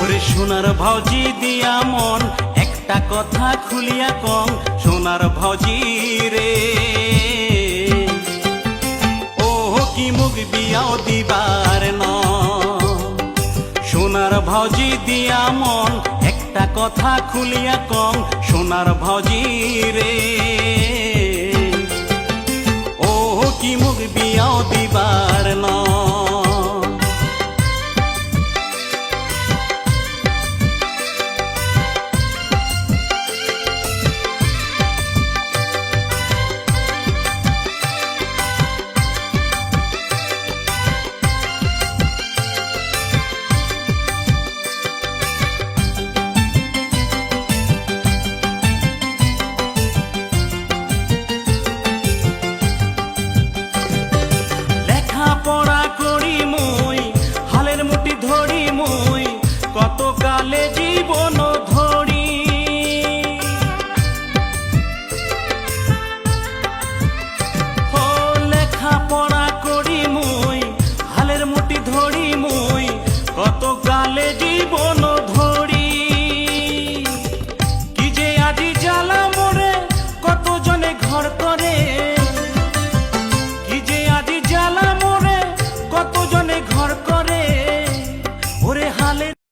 সোনার ভাউজি দিয়া মন একটা কথা খুলিয়া কম সোনার ভাউজি রে ও কি মুখ বিয়াও দিবার ন সোনার ভাউজি দিয়া মন একটা কথা খুলিয়া কম সোনার ভাউজি রে ও কি মুখ বিয়াও দিবার ন পড়া করি মুই হালের মুঠি ধরি মুই কত কালে জীবন ধরি ও লেখা পড়া করি মুই হালের মুঠি ধরি মুই কত কালে